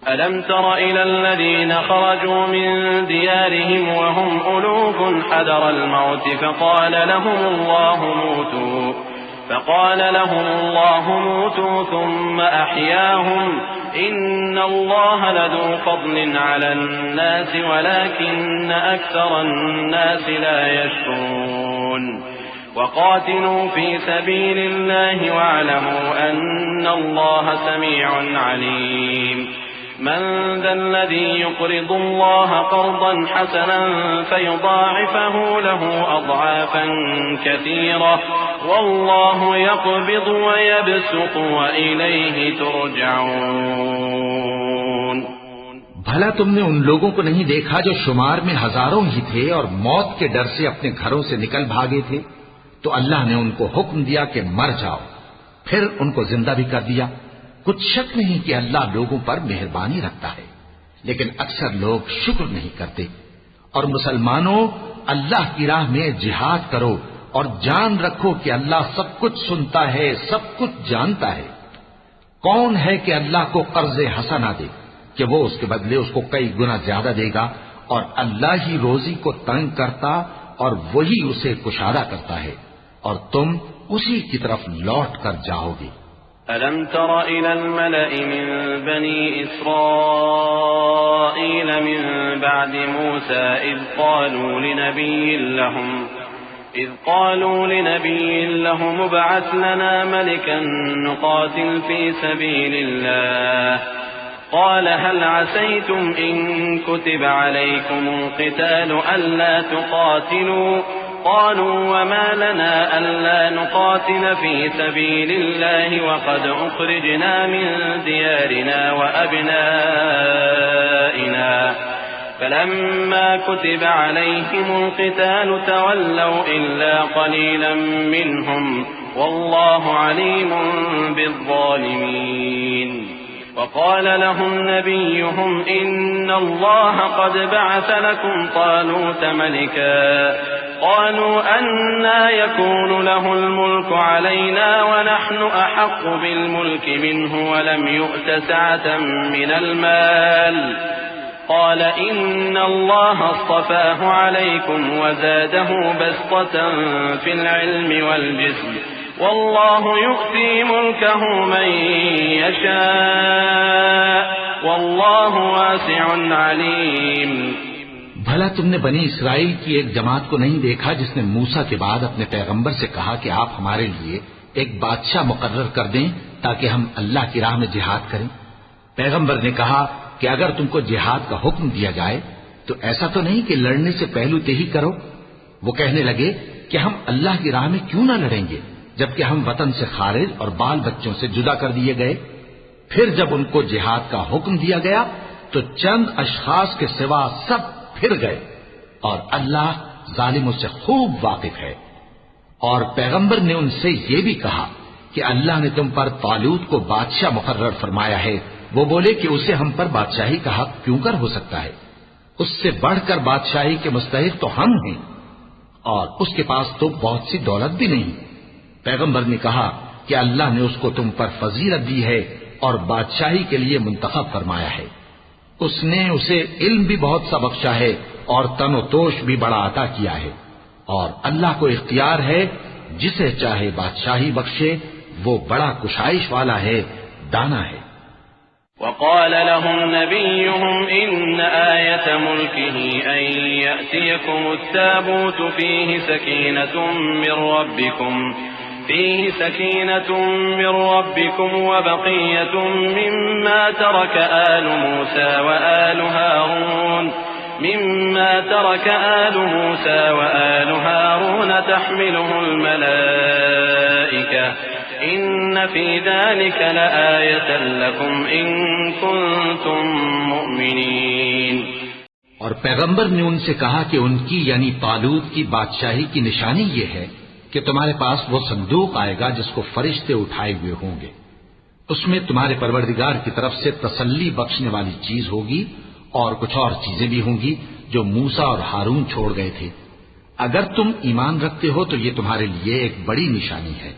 ألم تر إلى الذين خرجوا من ديارهم وهم ألوف حذر الموت فقال لهم الله موتوا ثم أحياهم إن الله لذو فضل على الناس ولكن أكثر الناس لا يشكرون وقاتلوا في سبيل الله واعلموا أن الله سميع عليم من ذا الذي يقرض الله قرضا حسنا فيضاعفه له أضعافا كثيرة والله يقبض ويبسط وإليه ترجعون। भला तुमने उन लोगों को नहीं देखा जो शुमार में हजारों ही थे और मौत के डर से अपने घरों से निकल भागे थे, तो अल्लाह ने उनको हुक्म दिया कि मर जाओ, फिर उनको जिंदा भी कर दिया। कुछ शक नहीं कि अल्लाह लोगों पर मेहरबानी रखता है, लेकिन अक्सर लोग शुक्र नहीं करते। और मुसलमानों, अल्लाह की राह में जिहाद करो और जान रखो कि अल्लाह सब कुछ सुनता है, सब कुछ जानता है। कौन है कि अल्लाह को कर्जे हसना दे कि वो उसके बदले उसको कई गुना ज्यादा देगा, और अल्लाह ही रोजी को तंग करता और वही उसे कुशादा करता है, और तुम उसी की तरफ लौट कर जाओगे। ألم تر إلى الملأ من بني إسرائيل من بعد موسى إذ قالوا لنبي لهم ابعث لنا ملكا نقاتل في سبيل الله قال هل عسيتم إن كتب عليكم القتال ألا تقاتلوا قالوا وما لنا ألا نقاتل في سبيل الله وقد أخرجنا من ديارنا وأبنائنا فلما كتب عليهم القتال تولوا إلا قليلا منهم والله عليم بالظالمين وقال لهم نبيهم إن الله قد بعث لكم طالوت ملكا قالوا أنى يكون له الملك علينا ونحن أحق بالملك منه ولم يؤت سعة من المال قال إن الله اصطفاه عليكم وزاده بسطة في العلم والجسم والله يؤتي ملكه من يشاء والله واسع عليم। भला तुमने बनी इसराइल की एक जमात को नहीं देखा जिसने मूसा के बाद अपने पैगंबर से कहा कि आप हमारे लिए एक बादशाह मुकर्रर कर दें ताकि हम अल्लाह की राह में जिहाद करें। पैगंबर ने कहा कि अगर तुमको जिहाद का हुक्म दिया जाए तो ऐसा तो नहीं कि लड़ने से पहलू ही करो। वो कहने लगे कि हम अल्लाह की राह में क्यों ना लड़ेंगे जबकि हम वतन से खारिज और बाल बच्चों से जुदा कर दिए गए। फिर जब उनको जिहाद का हुक्म दिया गया तो चंद अशखास के सिवा सब फिर गए, और अल्लाह जालिमों से खूब वाकिफ है। और पैगंबर ने उनसे ये भी कहा कि अल्लाह ने तुम पर तालूत को बादशाह मुकर्रर फरमाया है। वो बोले कि उसे हम पर बादशाही का हक क्यों कर हो सकता है, उससे बढ़कर बादशाही के मुस्तहिक तो हम हैं, और उसके पास तो बहुत सी दौलत भी नहीं। पैगंबर ने कहा कि अल्लाह ने उसको तुम पर फजीलत दी है और बादशाही के लिए मुंतखब फरमाया है। उसने उसे इल्म भी बहुत सा बख्शा है और तनो तोश भी बड़ा अता किया है, और अल्लाह को इख्तियार है जिसे चाहे बादशाही बख्शे, वो बड़ा कुशाइश वाला है, दाना है। وقال لهم نبيهم إن آية ملكه أن يأتيكم التابوت فيه سكينة من ربكم وبقية مما ترك آل موسى وآل هارون تحمله الملائكة إن في ذلك لآية لكم إن كنتم مؤمنين। और पैगंबर ने उनसे कहा कि उनकी यानी तालूत की बादशाही की निशानी ये है कि तुम्हारे पास वो संदूक आएगा जिसको फरिश्ते उठाए हुए होंगे। उसमें तुम्हारे परवरदिगार की तरफ से तसल्ली बख्शने वाली चीज होगी और कुछ और चीजें भी होंगी जो मूसा और हारून छोड़ गए थे। अगर तुम ईमान रखते हो तो ये तुम्हारे लिए एक बड़ी निशानी है।